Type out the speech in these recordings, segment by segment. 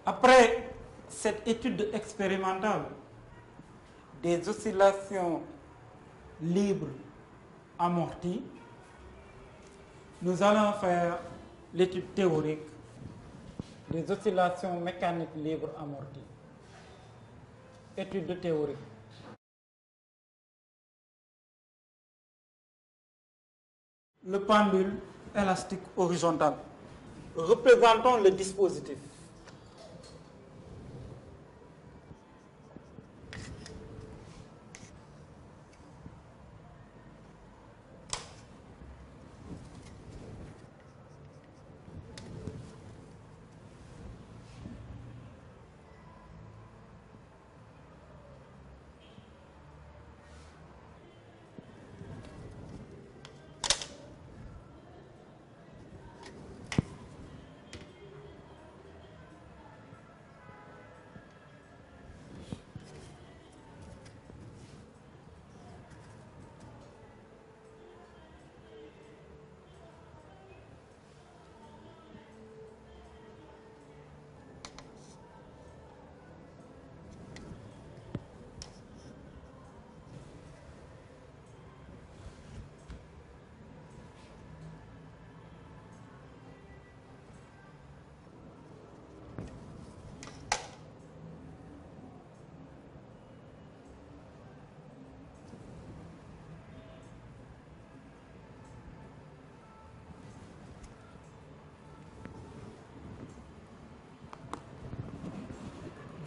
Après cette étude expérimentale des oscillations libres amorties, nous allons faire l'étude théorique des oscillations mécaniques libres amorties. Étude théorique. Le pendule élastique horizontal. Représentons le dispositif.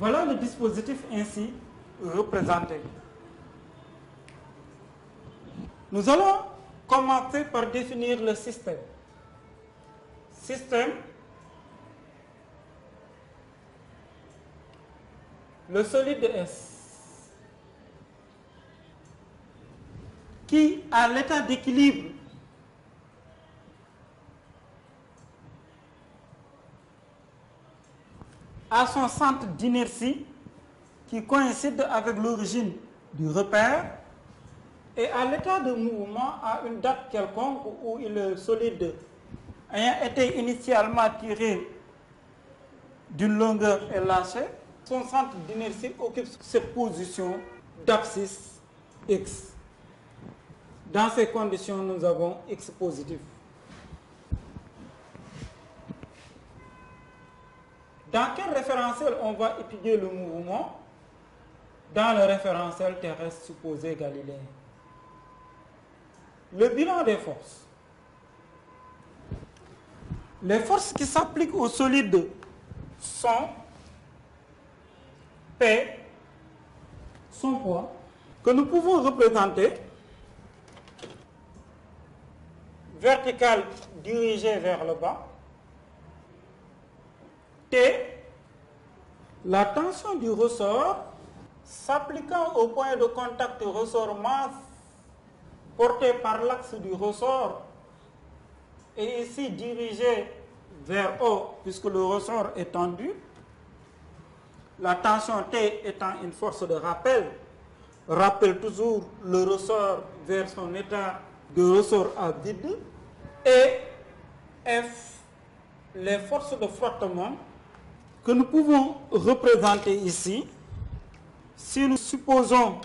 Voilà le dispositif ainsi représenté. Nous allons commencer par définir le système. Système, le solide S, qui, à l'état d'équilibre, a son centre d'inertie qui coïncide avec l'origine du repère, et à l'état de mouvement à une date quelconque où le solide ayant été initialement tiré d'une longueur est lâché, son centre d'inertie occupe cette position d'abscisse X. Dans ces conditions, nous avons X positif. Dans quel référentiel on va étudier le mouvement? Dans le référentiel terrestre supposé galiléen. Le bilan des forces. Les forces qui s'appliquent au solide sont P, son poids, que nous pouvons représenter vertical dirigé vers le bas, T, la tension du ressort s'appliquant au point de contact ressort-masse porté par l'axe du ressort et ici dirigé vers haut puisque le ressort est tendu. La tension T étant une force de rappel, rappelle toujours le ressort vers son état de ressort à vide. Et F, les forces de frottement que nous pouvons représenter ici, si nous supposons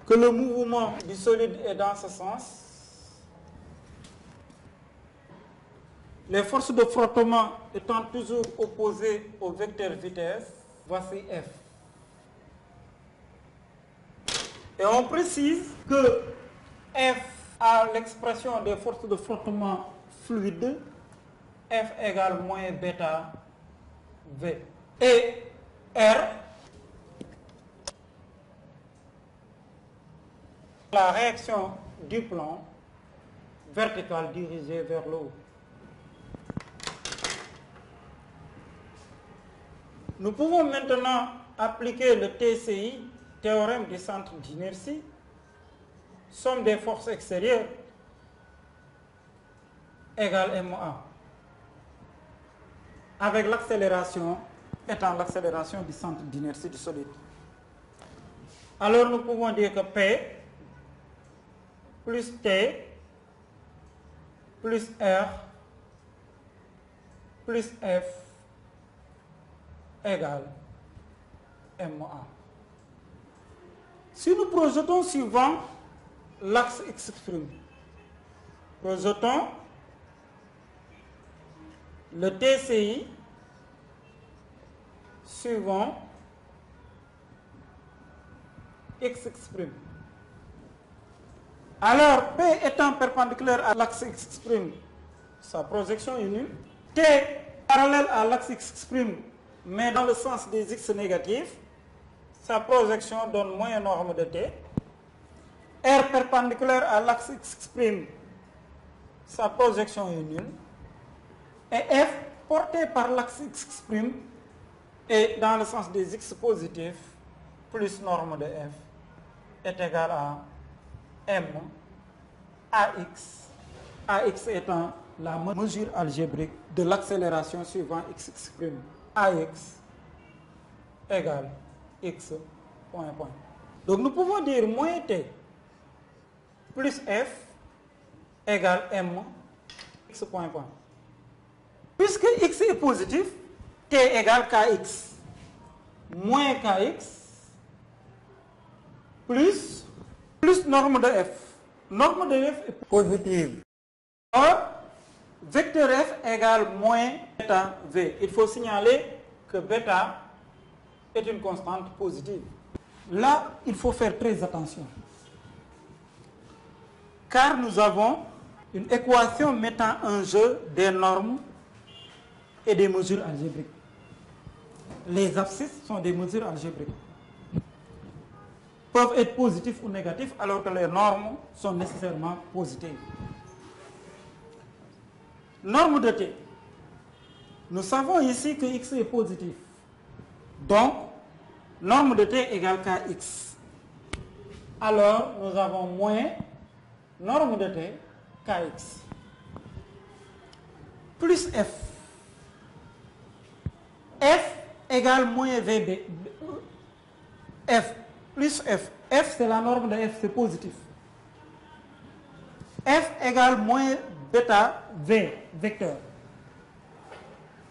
que le mouvement du solide est dans ce sens, les forces de frottement étant toujours opposées au vecteur vitesse, voici F. Et on précise que F a l'expression des forces de frottement fluide, F égale moins bêta V. Et R, la réaction du plan vertical dirigé vers le haut. Nous pouvons maintenant appliquer le TCI, théorème du centre d'inertie, somme des forces extérieures égale MA, avec l'accélération étant l'accélération du centre d'inertie du solide. Alors nous pouvons dire que P plus T plus R plus F égale MA. Si nous projetons suivant l'axe X', projetons le TCI suivant X'. Alors, P étant perpendiculaire à l'axe X', sa projection est nulle. T parallèle à l'axe X', mais dans le sens des X négatifs, sa projection donne moins norme de T. R perpendiculaire à l'axe X', sa projection est nulle. Et F porté par l'axe X', et dans le sens des X positifs, plus norme de F est égal à M AX, AX étant la mesure algébrique de l'accélération suivant X'. AX égale X point. Donc nous pouvons dire moins T plus F égale M X point. Puisque X est positif, T égale Kx moins Kx plus norme de F. Norme de F est positive. Or, vecteur F égale moins bêta V. Il faut signaler que bêta est une constante positive. Là, il faut faire très attention. Car nous avons une équation mettant en jeu des normes et des mesures algébriques. Les abscisses sont des mesures algébriques. Peuvent être positifs ou négatifs alors que les normes sont nécessairement positives. Norme de T. Nous savons ici que X est positif. Donc, norme de T égale Kx. Alors, nous avons moins norme de T, Kx. Plus F. F égale moins VB. F plus F. F, c'est la norme de F, c'est positif. F égale moins bêta V, vecteur.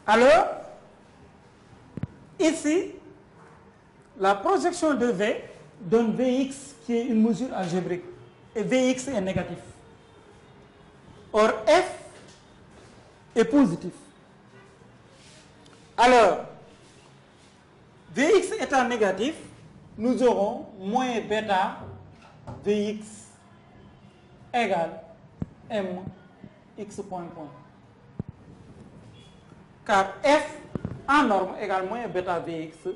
Alors, ici, la projection de V donne Vx qui est une mesure algébrique. Et Vx est négatif. Or, F est positif. Alors, Vx étant négatif, nous aurons moins bêta Vx égale M X point. Car F en norme égale moins bêta Vx,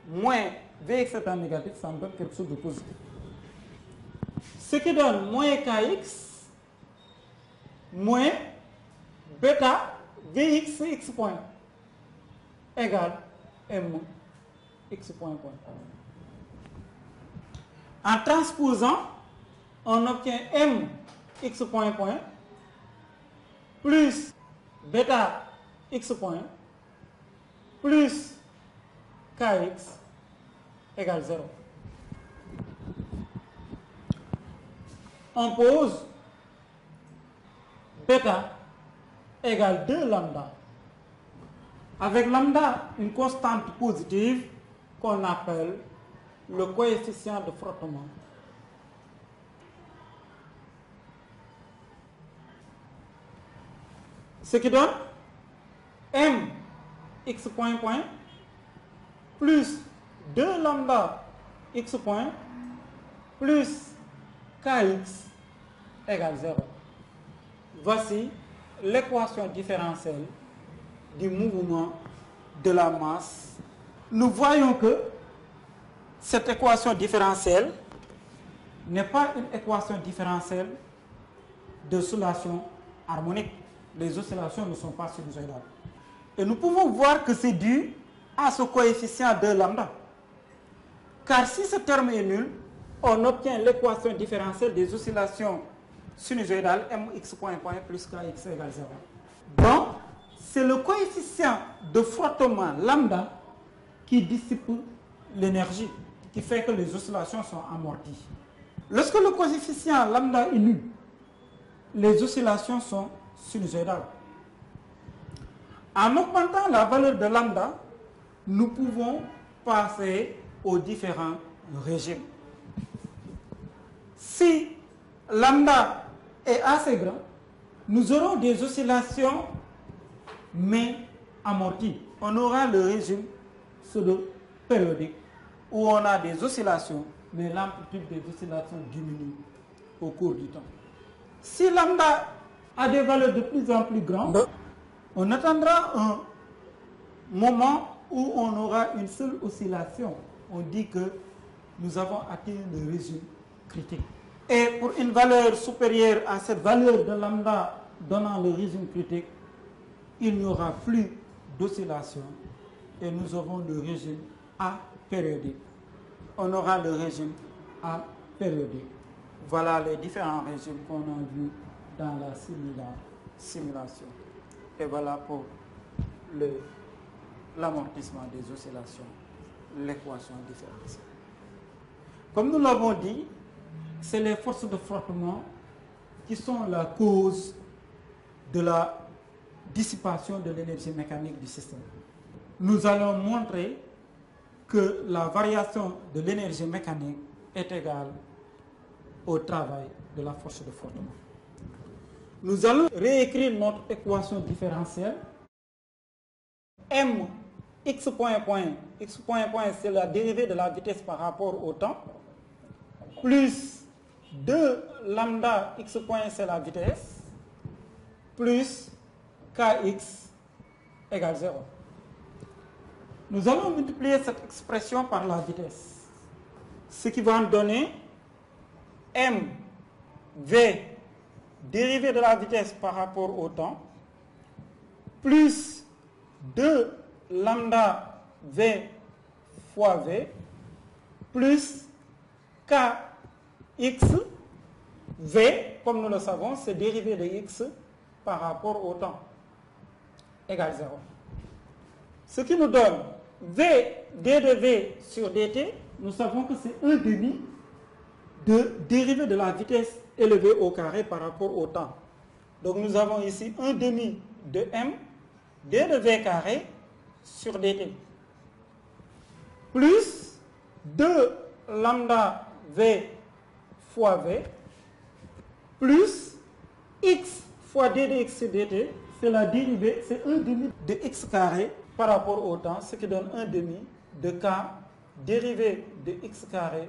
moins Vx étant négatif, ça me donne quelque chose de positif. Ce qui donne moins Kx, moins bêta Vx X point égale M X point. En transposant, on obtient M X point plus bêta X point plus Kx égale 0. On pose bêta égale 2 lambda. Avec lambda, une constante positive qu'on appelle le coefficient de frottement. Ce qui donne M X point plus 2 lambda X point plus Kx égale 0. Voici l'équation différentielle du mouvement de la masse. Nous voyons que cette équation différentielle n'est pas une équation différentielle d'oscillation harmonique. Les oscillations ne sont pas sinusoïdales. Et nous pouvons voir que c'est dû à ce coefficient de lambda. Car si ce terme est nul, on obtient l'équation différentielle des oscillations sinusoïdales mx point plus kx égale 0. Donc, c'est le coefficient de frottement lambda qui dissipe l'énergie, qui fait que les oscillations sont amorties. Lorsque le coefficient lambda est nul, les oscillations sont sinusoïdales. En augmentant la valeur de lambda, nous pouvons passer aux différents régimes. Si lambda est assez grand, nous aurons des oscillations mais amorties. On aura le régime pseudo-périodique où on a des oscillations mais l'amplitude des oscillations diminue au cours du temps. Si lambda a des valeurs de plus en plus grandes, on attendra un moment où on aura une seule oscillation. On dit que nous avons atteint le régime critique. Et pour une valeur supérieure à cette valeur de lambda donnant le régime critique, il n'y aura plus d'oscillation et nous aurons le régime apériodique. On aura le régime apériodique. Voilà les différents régimes qu'on a vus dans la simulation. Et voilà pour l'amortissement des oscillations, l'équation différentielle. Comme nous l'avons dit, c'est les forces de frottement qui sont la cause de la dissipation de l'énergie mécanique du système. Nous allons montrer que la variation de l'énergie mécanique est égale au travail de la force de frottement. Nous allons réécrire notre équation différentielle. M, x point point, c'est la dérivée de la vitesse par rapport au temps, plus 2 lambda x point, c'est la vitesse, plus kx égale 0. Nous allons multiplier cette expression par la vitesse, ce qui va nous donner m, v, dérivée de la vitesse par rapport au temps, plus 2 lambda v fois v, plus kx, v, comme nous le savons, c'est dérivé de x par rapport au temps, égale 0. Ce qui nous donne v, d de v sur dt, nous savons que c'est 1 demi de dérivée de la vitesse élevée au carré par rapport au temps. Donc nous avons ici 1 demi de m, d de v carré sur dt, plus 2 lambda v fois v, plus x fois d de x sur dt, c'est la dérivée, c'est 1 demi de x carré par rapport au temps, ce qui donne 1 demi de k dérivée de x carré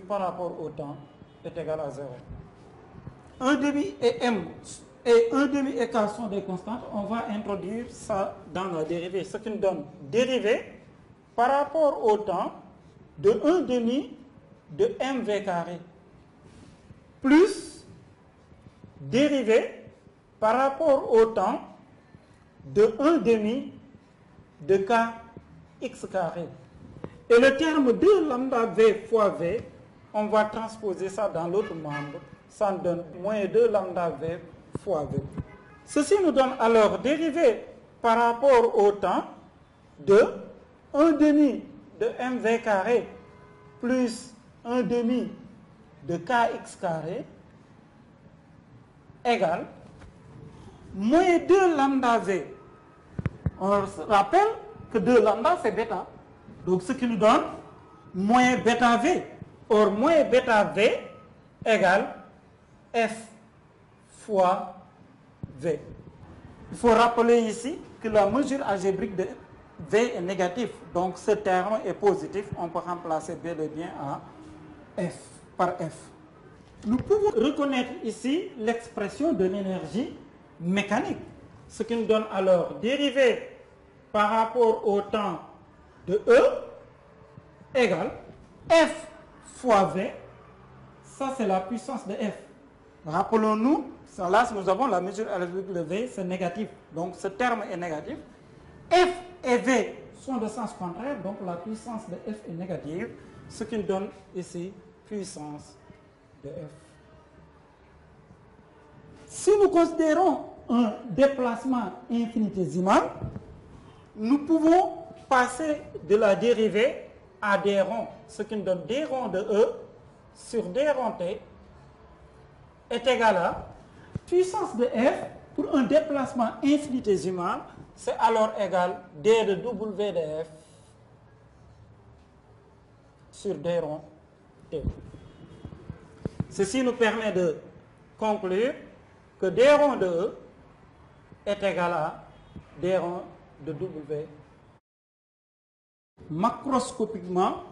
par rapport au temps est égal à 0. 1 demi et m et 1 demi et k sont des constantes. On va introduire ça dans la dérivée, ce qui nous donne dérivée par rapport au temps de 1 demi de mv carré plus dérivée par rapport au temps de 1 demi de kx carré. Et le terme 2 lambda v fois v, on va transposer ça dans l'autre membre. Ça nous donne moins 2 lambda v fois v. Ceci nous donne alors dérivée par rapport au temps de 1 demi de mv carré plus 1 demi de kx carré égale moins 2 lambda v. On se rappelle que 2 lambda c'est bêta. Donc ce qui nous donne moins bêta v. Or moins bêta v égale f fois v. Il faut rappeler ici que la mesure algébrique de v est négative. Donc ce terme est positif. On peut remplacer bel et bien à f par f. Nous pouvons reconnaître ici l'expression de l'énergie mécanique. Ce qui nous donne alors dérivée par rapport au temps de E égale F fois V. Ça, c'est la puissance de F. Rappelons-nous, là, nous avons la mesure algébrique de V, c'est négatif. Donc, ce terme est négatif. F et V sont de sens contraire, donc la puissance de F est négative, ce qui nous donne ici puissance de F. Si nous considérons un déplacement infinitésimal, nous pouvons passer de la dérivée à des ronds, ce qui nous donne d ronds de E sur d ronds t est égal à puissance de F pour un déplacement infinitésimal c'est alors égal D de W de F sur D rond T. Ceci nous permet de conclure que D rond de E est égal à D rond de W. Macroscopiquement,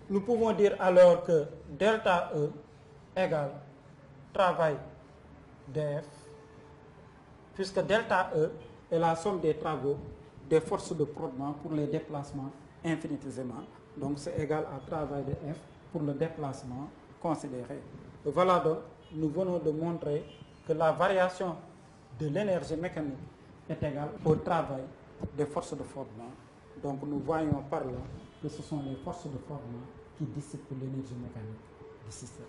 nous pouvons dire alors que delta E égale travail dF, puisque delta E est la somme des travaux des forces de frottement pour les déplacements infinitésimaux. Donc c'est égal à travail de F pour le déplacement considéré. Et voilà donc, nous venons de montrer que la variation de l'énergie mécanique est égale au travail des forces de frottement. Donc nous voyons par là que ce sont les forces de frottement qui dissipent l'énergie mécanique du système.